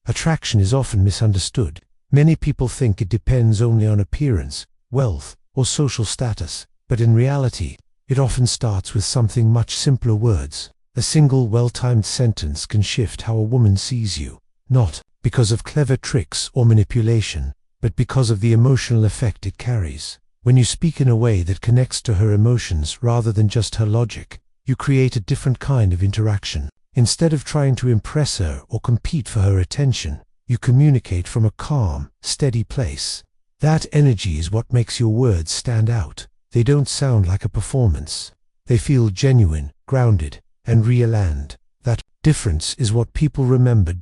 Attraction is often misunderstood. Many people think it depends only on appearance, wealth, or social status, but in reality, it often starts with something much simpler: words. A single well-timed sentence can shift how a woman sees you, not because of clever tricks or manipulation, but because of the emotional effect it carries. When you speak in a way that connects to her emotions rather than just her logic, you create a different kind of interaction. Instead of trying to impress her or compete for her attention, you communicate from a calm, steady place. That energy is what makes your words stand out. They don't sound like a performance. They feel genuine, grounded, and real, and that difference is what people remember.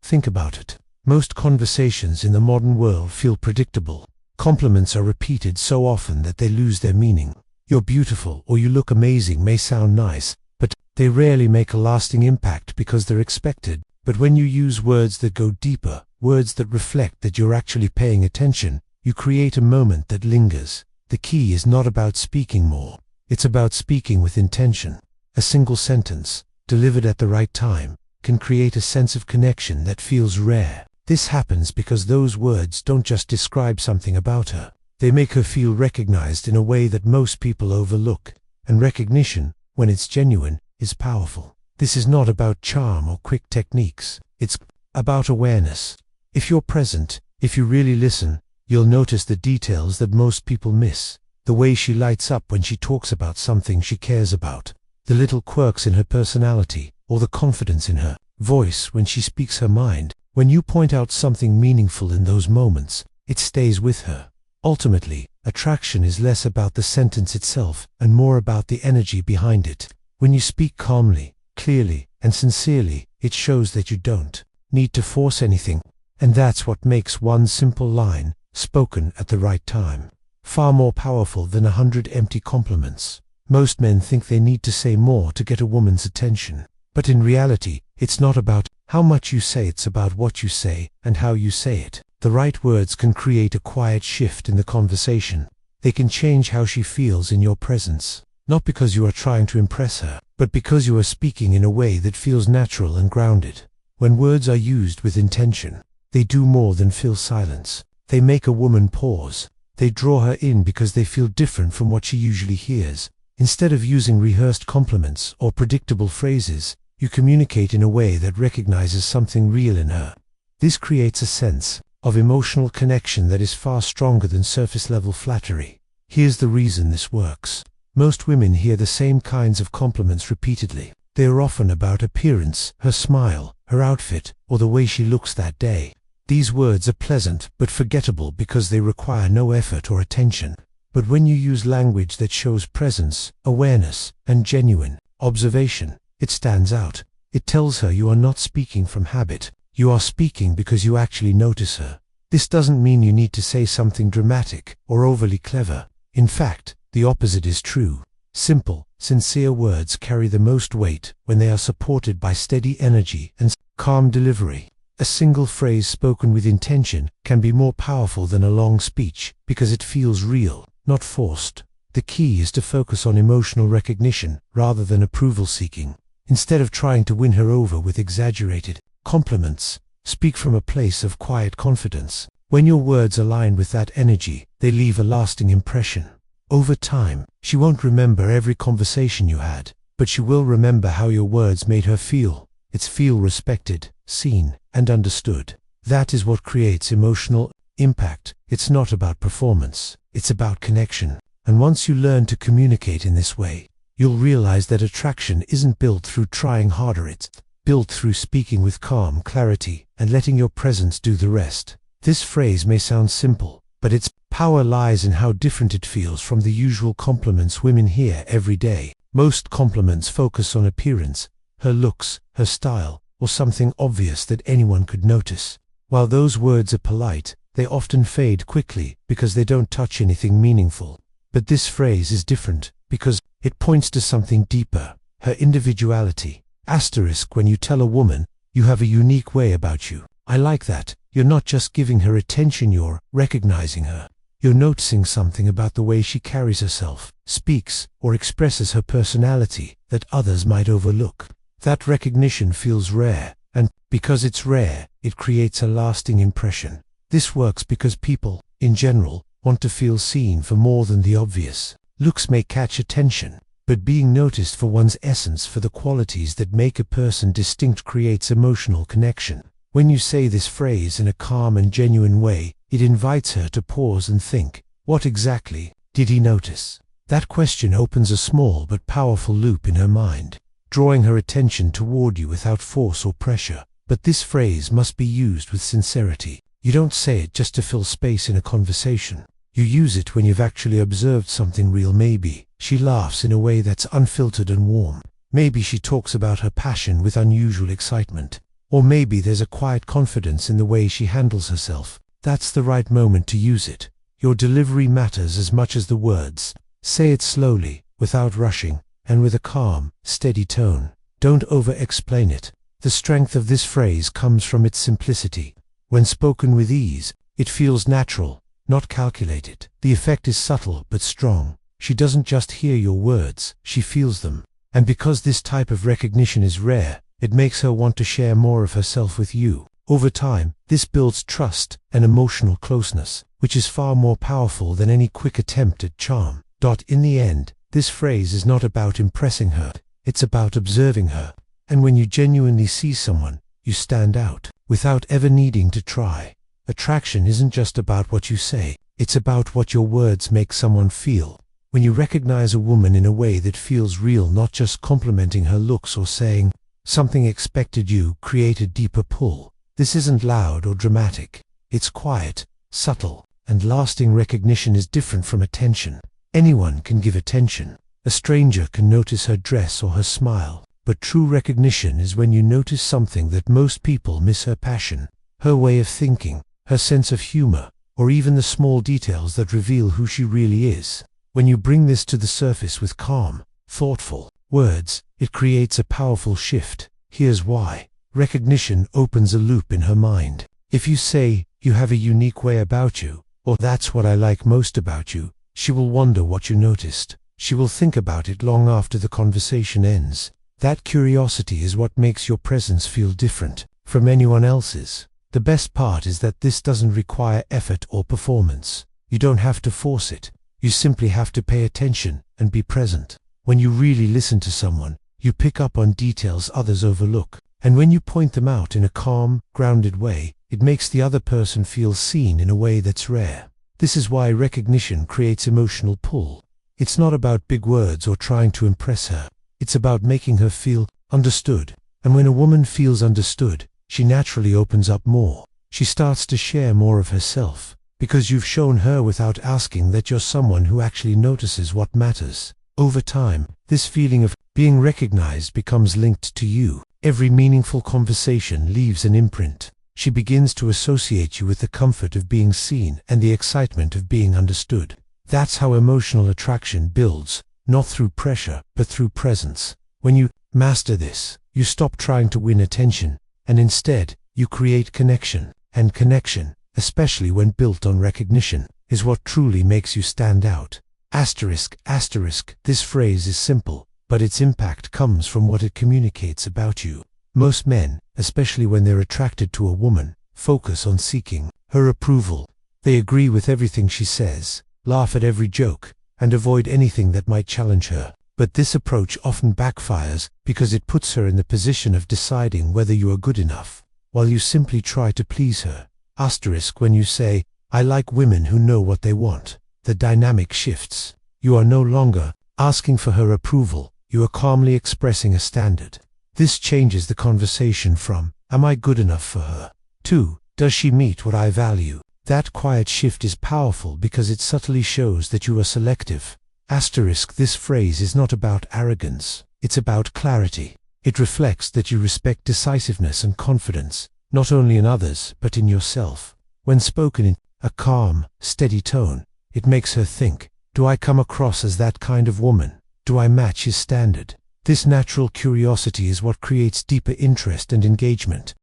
Think about it. Most conversations in the modern world feel predictable. Compliments are repeated so often that they lose their meaning. "You're beautiful" or "you look amazing" may sound nice, but they rarely make a lasting impact because they're expected. But when you use words that go deeper, words that reflect that you're actually paying attention, you create a moment that lingers. The key is not about speaking more. It's about speaking with intention. A single sentence, delivered at the right time, can create a sense of connection that feels rare. This happens because those words don't just describe something about her. They make her feel recognized in a way that most people overlook. And recognition, when it's genuine, is powerful. This is not about charm or quick techniques. It's about awareness. If you're present, if you really listen, you'll notice the details that most people miss. The way she lights up when she talks about something she cares about. The little quirks in her personality, or the confidence in her voice when she speaks her mind. When you point out something meaningful in those moments, it stays with her. Ultimately, attraction is less about the sentence itself and more about the energy behind it. When you speak calmly, clearly, and sincerely, it shows that you don't need to force anything. And that's what makes one simple line, spoken at the right time, far more powerful than 100 empty compliments. Most men think they need to say more to get a woman's attention. But in reality, it's not about how much you say, it's about what you say and how you say it. The right words can create a quiet shift in the conversation. They can change how she feels in your presence. Not because you are trying to impress her, but because you are speaking in a way that feels natural and grounded. When words are used with intention, they do more than fill silence. They make a woman pause. They draw her in because they feel different from what she usually hears. Instead of using rehearsed compliments or predictable phrases, you communicate in a way that recognizes something real in her. This creates a sense of emotional connection that is far stronger than surface-level flattery. Here's the reason this works. Most women hear the same kinds of compliments repeatedly. They are often about appearance, her smile, her outfit, or the way she looks that day. These words are pleasant but forgettable because they require no effort or attention. But when you use language that shows presence, awareness, and genuine observation, it stands out. It tells her you are not speaking from habit. You are speaking because you actually notice her. This doesn't mean you need to say something dramatic or overly clever. In fact, the opposite is true. Simple, sincere words carry the most weight when they are supported by steady energy and calm delivery. A single phrase spoken with intention can be more powerful than a long speech because it feels real, not forced. The key is to focus on emotional recognition rather than approval seeking. Instead of trying to win her over with exaggerated compliments, speak from a place of quiet confidence. When your words align with that energy, they leave a lasting impression. Over time, she won't remember every conversation you had, but she will remember how your words made her feel. It's feel respected, seen, and understood. That is what creates emotional impact. It's not about performance, it's about connection. And once you learn to communicate in this way, you'll realize that attraction isn't built through trying harder, it's built through speaking with calm clarity and letting your presence do the rest. This phrase may sound simple, but its power lies in how different it feels from the usual compliments women hear every day. Most compliments focus on appearance, her looks, her style, or something obvious that anyone could notice. While those words are polite, they often fade quickly because they don't touch anything meaningful. But this phrase is different because it points to something deeper, her individuality. Asterisk, when you tell a woman, you have a unique way about you. I like that. You're not just giving her attention, you're recognizing her. You're noticing something about the way she carries herself, speaks, or expresses her personality that others might overlook. That recognition feels rare, And because it's rare, it creates a lasting impression. This works because people, in general, want to feel seen for more than the obvious. Looks may catch attention, but being noticed for one's essence, for the qualities that make a person distinct, creates emotional connection. When you say this phrase in a calm and genuine way, it invites her to pause and think, what exactly did he notice? That question opens a small but powerful loop in her mind, drawing her attention toward you without force or pressure. But this phrase must be used with sincerity. You don't say it just to fill space in a conversation. You use it when you've actually observed something real. Maybe she laughs in a way that's unfiltered and warm. Maybe she talks about her passion with unusual excitement. Or maybe there's a quiet confidence in the way she handles herself. That's the right moment to use it. Your delivery matters as much as the words. Say it slowly, without rushing, and with a calm, steady tone. Don't over-explain it. The strength of this phrase comes from its simplicity. When spoken with ease, it feels natural, not calculated. The effect is subtle but strong. She doesn't just hear your words, she feels them. And because this type of recognition is rare, it makes her want to share more of herself with you. Over time, this builds trust and emotional closeness, which is far more powerful than any quick attempt at charm. In the end, this phrase is not about impressing her, it's about observing her. And when you genuinely see someone, you stand out, without ever needing to try. Attraction isn't just about what you say, it's about what your words make someone feel. When you recognize a woman in a way that feels real, not just complimenting her looks or saying something expected, you create a deeper pull. This isn't loud or dramatic. It's quiet, subtle, and lasting. Recognition is different from attention. Anyone can give attention. A stranger can notice her dress or her smile. But true recognition is when you notice something that most people miss: her passion, her way of thinking, her sense of humor, or even the small details that reveal who she really is. When you bring this to the surface with calm, thoughtful words, it creates a powerful shift. Here's why. Recognition opens a loop in her mind. If you say, "You have a unique way about you," or "That's what I like most about you," she will wonder what you noticed. She will think about it long after the conversation ends. That curiosity is what makes your presence feel different from anyone else's. The best part is that this doesn't require effort or performance. You don't have to force it. You simply have to pay attention and be present. When you really listen to someone, you pick up on details others overlook. And when you point them out in a calm, grounded way, it makes the other person feel seen in a way that's rare. This is why recognition creates emotional pull. It's not about big words or trying to impress her. It's about making her feel understood. And when a woman feels understood, she naturally opens up more. She starts to share more of herself, because you've shown her without asking that you're someone who actually notices what matters. Over time, this feeling of being recognized becomes linked to you. Every meaningful conversation leaves an imprint. She begins to associate you with the comfort of being seen and the excitement of being understood. That's how emotional attraction builds, not through pressure, but through presence. When you master this, you stop trying to win attention, and instead, you create connection. And connection, especially when built on recognition, is what truly makes you stand out. Asterisk, asterisk, this phrase is simple, but its impact comes from what it communicates about you. Most men, especially when they're attracted to a woman, focus on seeking her approval. They agree with everything she says, laugh at every joke, and avoid anything that might challenge her. But this approach often backfires because it puts her in the position of deciding whether you are good enough, while you simply try to please her. Asterisk, when you say, "I like women who know what they want," the dynamic shifts. You are no longer asking for her approval, you are calmly expressing a standard. This changes the conversation from, "Am I good enough for her?" to, "Does she meet what I value?" That quiet shift is powerful because it subtly shows that you are selective. Asterisk, this phrase is not about arrogance, it's about clarity. It reflects that you respect decisiveness and confidence, not only in others, but in yourself. When spoken in a calm, steady tone, it makes her think, "Do I come across as that kind of woman? Do I match his standard?" This natural curiosity is what creates deeper interest and engagement.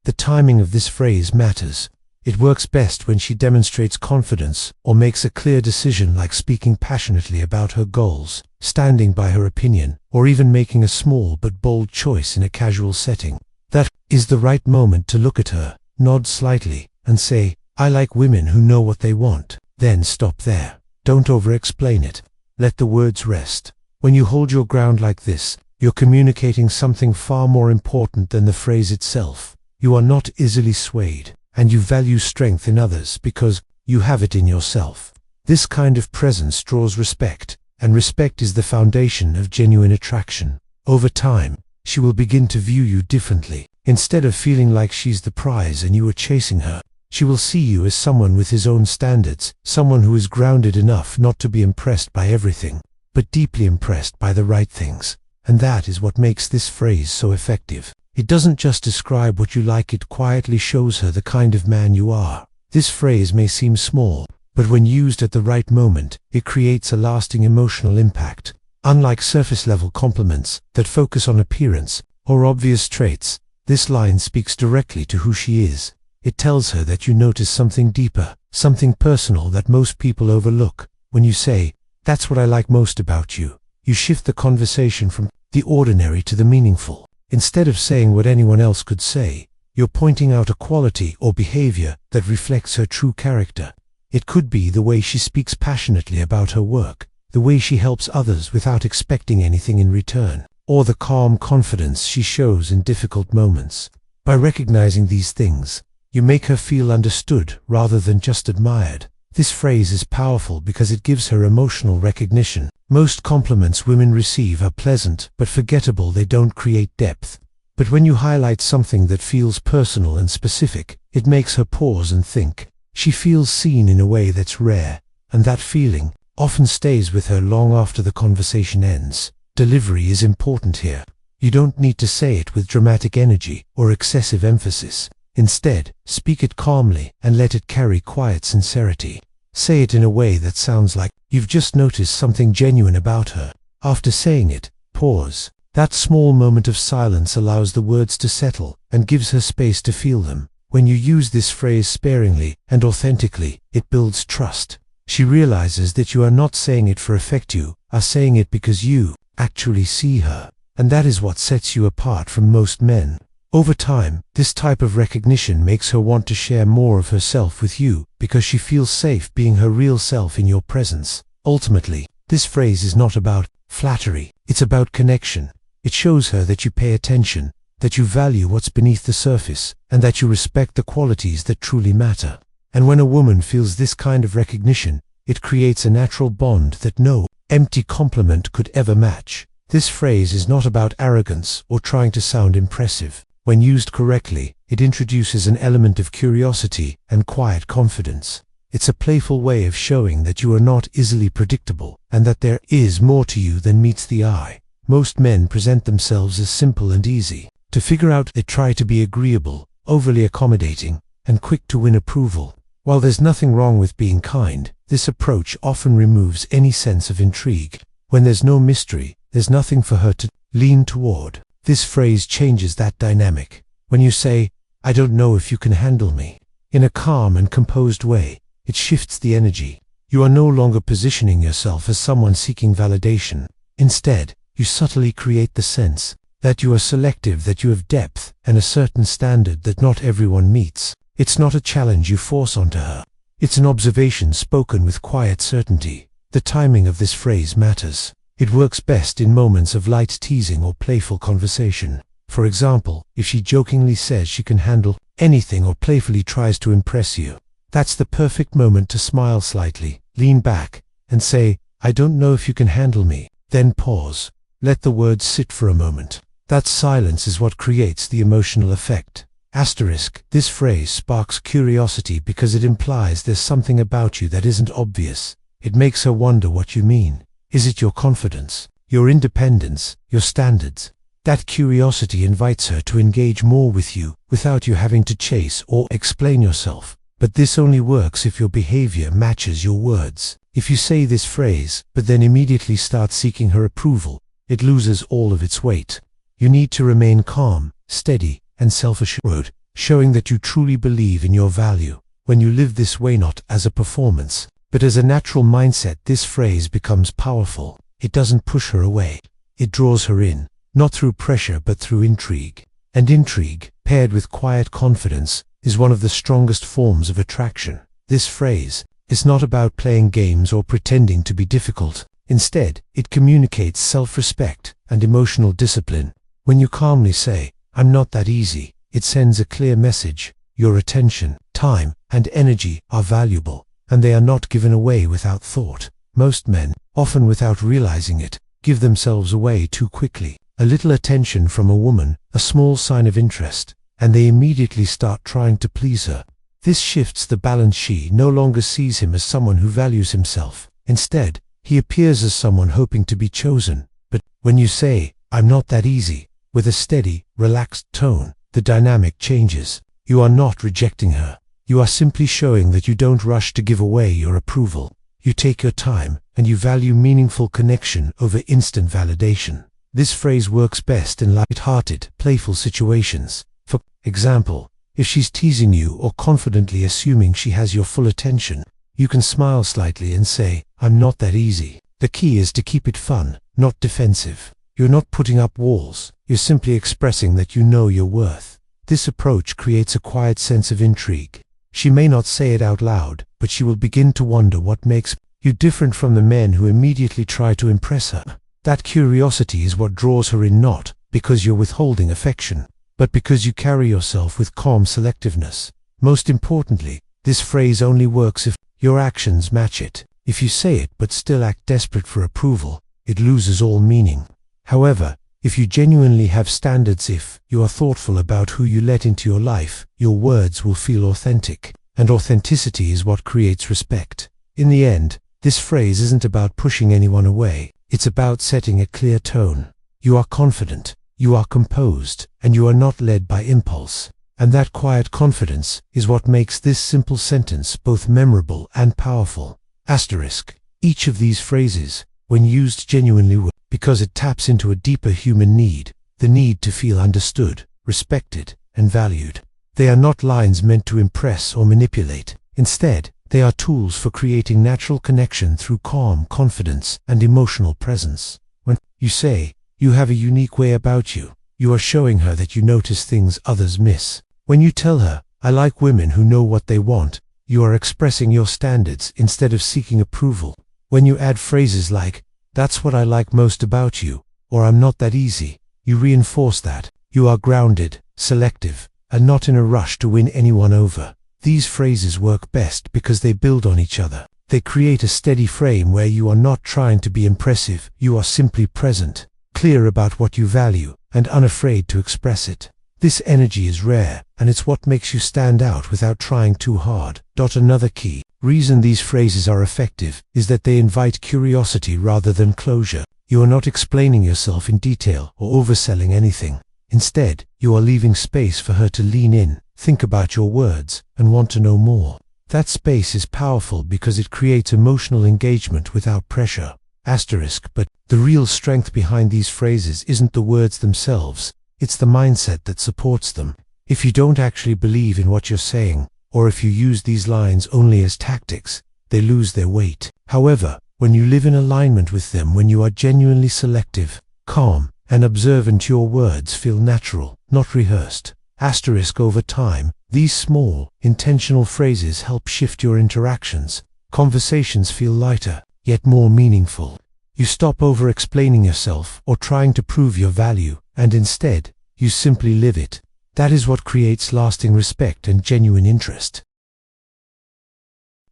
The timing of this phrase matters. It works best when she demonstrates confidence or makes a clear decision, like speaking passionately about her goals, standing by her opinion, or even making a small but bold choice in a casual setting. That is the right moment to look at her, nod slightly, and say, "I like women who know what they want." Then stop there. Don't over-explain it. Let the words rest. When you hold your ground like this, you're communicating something far more important than the phrase itself. You are not easily swayed, and you value strength in others because you have it in yourself. This kind of presence draws respect, and respect is the foundation of genuine attraction. Over time, she will begin to view you differently. Instead of feeling like she's the prize and you are chasing her, she will see you as someone with his own standards, someone who is grounded enough not to be impressed by everything, but deeply impressed by the right things. And that is what makes this phrase so effective. It doesn't just describe what you like, it quietly shows her the kind of man you are. This phrase may seem small, but when used at the right moment, it creates a lasting emotional impact. Unlike surface-level compliments that focus on appearance or obvious traits, this line speaks directly to who she is. It tells her that you notice something deeper, something personal that most people overlook. When you say, "That's what I like most about you," you shift the conversation from the ordinary to the meaningful. Instead of saying what anyone else could say, you're pointing out a quality or behavior that reflects her true character. It could be the way she speaks passionately about her work, the way she helps others without expecting anything in return, or the calm confidence she shows in difficult moments. By recognizing these things, you make her feel understood rather than just admired. This phrase is powerful because it gives her emotional recognition. Most compliments women receive are pleasant but forgettable. They don't create depth. But when you highlight something that feels personal and specific, it makes her pause and think. She feels seen in a way that's rare, and that feeling often stays with her long after the conversation ends. Delivery is important here. You don't need to say it with dramatic energy or excessive emphasis. Instead, speak it calmly and let it carry quiet sincerity. Say it in a way that sounds like you've just noticed something genuine about her. After saying it, pause. That small moment of silence allows the words to settle and gives her space to feel them. When you use this phrase sparingly and authentically, it builds trust. She realizes that you are not saying it for effect, you are saying it because you actually see her. And that is what sets you apart from most men. Over time, this type of recognition makes her want to share more of herself with you because she feels safe being her real self in your presence. Ultimately, this phrase is not about flattery, it's about connection. It shows her that you pay attention, that you value what's beneath the surface, and that you respect the qualities that truly matter. And when a woman feels this kind of recognition, it creates a natural bond that no empty compliment could ever match. This phrase is not about arrogance or trying to sound impressive. When used correctly, it introduces an element of curiosity and quiet confidence. It's a playful way of showing that you are not easily predictable and that there is more to you than meets the eye. Most men present themselves as simple and easy to figure out. They try to be agreeable, overly accommodating, and quick to win approval. While there's nothing wrong with being kind, this approach often removes any sense of intrigue. When there's no mystery, there's nothing for her to lean toward. This phrase changes that dynamic. When you say, "I don't know if you can handle me," in a calm and composed way, it shifts the energy. You are no longer positioning yourself as someone seeking validation. Instead, you subtly create the sense that you are selective, that you have depth and a certain standard that not everyone meets. It's not a challenge you force onto her. It's an observation spoken with quiet certainty. The timing of this phrase matters. It works best in moments of light teasing or playful conversation. For example, if she jokingly says she can handle anything or playfully tries to impress you, that's the perfect moment to smile slightly, lean back, and say, "I don't know if you can handle me." Then pause. Let the words sit for a moment. That silence is what creates the emotional effect. Asterisk, this phrase sparks curiosity because it implies there's something about you that isn't obvious. It makes her wonder what you mean. Is it your confidence, your independence, your standards? That curiosity invites her to engage more with you without you having to chase or explain yourself. But this only works if your behavior matches your words. If you say this phrase, but then immediately start seeking her approval, it loses all of its weight. You need to remain calm, steady, and self-assured, showing that you truly believe in your value. When you live this way not as a performance, but as a natural mindset, this phrase becomes powerful. It doesn't push her away. It draws her in, not through pressure but through intrigue. And intrigue, paired with quiet confidence, is one of the strongest forms of attraction. This phrase is not about playing games or pretending to be difficult. Instead, it communicates self-respect and emotional discipline. When you calmly say, "I'm not that easy," it sends a clear message. Your attention, time, and energy are valuable, and they are not given away without thought. Most men, often without realizing it, give themselves away too quickly. A little attention from a woman, a small sign of interest, and they immediately start trying to please her. This shifts the balance. She no longer sees him as someone who values himself. Instead, he appears as someone hoping to be chosen. But when you say, "I'm not that easy," with a steady, relaxed tone, the dynamic changes. You are not rejecting her. You are simply showing that you don't rush to give away your approval. You take your time, and you value meaningful connection over instant validation. This phrase works best in light-hearted, playful situations. For example, if she's teasing you or confidently assuming she has your full attention, you can smile slightly and say, "I'm not that easy." The key is to keep it fun, not defensive. You're not putting up walls. You're simply expressing that you know your worth. This approach creates a quiet sense of intrigue. She may not say it out loud, but she will begin to wonder what makes you different from the men who immediately try to impress her. That curiosity is what draws her in, not because you're withholding affection, but because you carry yourself with calm selectiveness. Most importantly, this phrase only works if your actions match it. If you say it but still act desperate for approval, it loses all meaning. However, if you genuinely have standards, if you are thoughtful about who you let into your life, your words will feel authentic, and authenticity is what creates respect. In the end, this phrase isn't about pushing anyone away. It's about setting a clear tone. You are confident, you are composed, and you are not led by impulse. And that quiet confidence is what makes this simple sentence both memorable and powerful. Asterisk. Each of these phrases, when used genuinely, works because it taps into a deeper human need, the need to feel understood, respected, and valued. They are not lines meant to impress or manipulate. Instead, they are tools for creating natural connection through calm confidence and emotional presence. When you say, "You have a unique way about you," you are showing her that you notice things others miss. When you tell her, "I like women who know what they want," you are expressing your standards instead of seeking approval. When you add phrases like, "That's what I like most about you," or "I'm not that easy," you reinforce that you are grounded, selective, and not in a rush to win anyone over. These phrases work best because they build on each other. They create a steady frame where you are not trying to be impressive, you are simply present, clear about what you value, and unafraid to express it. This energy is rare, and it's what makes you stand out without trying too hard. Another key reason these phrases are effective is that they invite curiosity rather than closure. You are not explaining yourself in detail or overselling anything. Instead, you are leaving space for her to lean in, think about your words, and want to know more. That space is powerful because it creates emotional engagement without pressure. Asterisk. But the real strength behind these phrases isn't the words themselves, it's the mindset that supports them. If you don't actually believe in what you're saying, or if you use these lines only as tactics, they lose their weight. However, when you live in alignment with them, when you are genuinely selective, calm, and observant, your words feel natural, not rehearsed. Asterisk. Over time, these small, intentional phrases help shift your interactions. Conversations feel lighter, yet more meaningful. You stop over-explaining yourself or trying to prove your value, and instead, you simply live it. That is what creates lasting respect and genuine interest.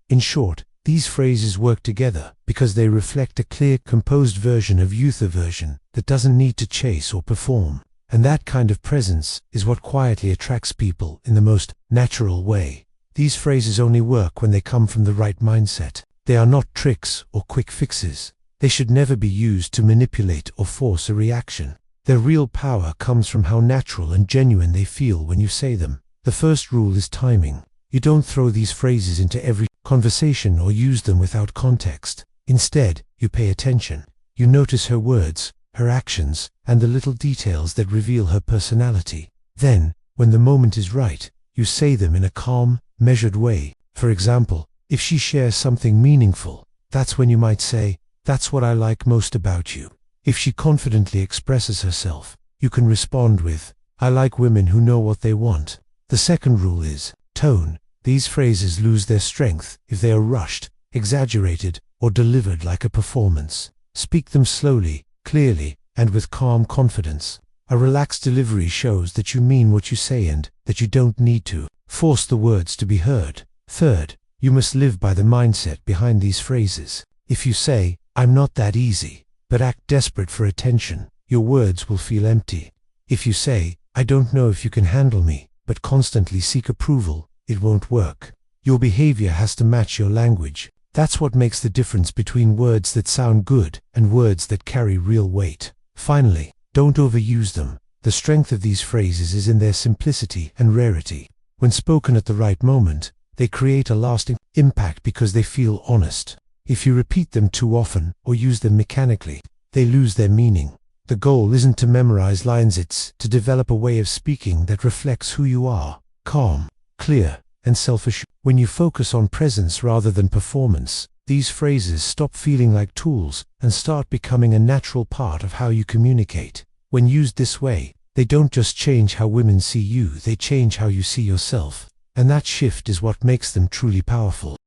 In short, these phrases work together because they reflect a clear, composed version of youth aversion that doesn't need to chase or perform. And that kind of presence is what quietly attracts people in the most natural way. These phrases only work when they come from the right mindset. They are not tricks or quick fixes. They should never be used to manipulate or force a reaction. Their real power comes from how natural and genuine they feel when you say them. The first rule is timing. You don't throw these phrases into every conversation or use them without context. Instead, you pay attention. You notice her words, her actions, and the little details that reveal her personality. Then, when the moment is right, you say them in a calm, measured way. For example, if she shares something meaningful, that's when you might say, "That's what I like most about you." If she confidently expresses herself, you can respond with, I like women who know what they want. The second rule is tone. These phrases lose their strength if they are rushed, exaggerated, or delivered like a performance. Speak them slowly, clearly, and with calm confidence. A relaxed delivery shows that you mean what you say and that you don't need to force the words to be heard. Third, you must live by the mindset behind these phrases. If you say, "I'm not that easy," but act desperate for attention, your words will feel empty. If you say, "I don't know if you can handle me," but constantly seek approval, it won't work. Your behavior has to match your language. That's what makes the difference between words that sound good and words that carry real weight. Finally, don't overuse them. The strength of these phrases is in their simplicity and rarity. When spoken at the right moment, they create a lasting impact because they feel honest. If you repeat them too often or use them mechanically, they lose their meaning. The goal isn't to memorize lines, it's to develop a way of speaking that reflects who you are, calm, clear, and self-assured. When you focus on presence rather than performance, these phrases stop feeling like tools and start becoming a natural part of how you communicate. When used this way, they don't just change how women see you, they change how you see yourself. And that shift is what makes them truly powerful.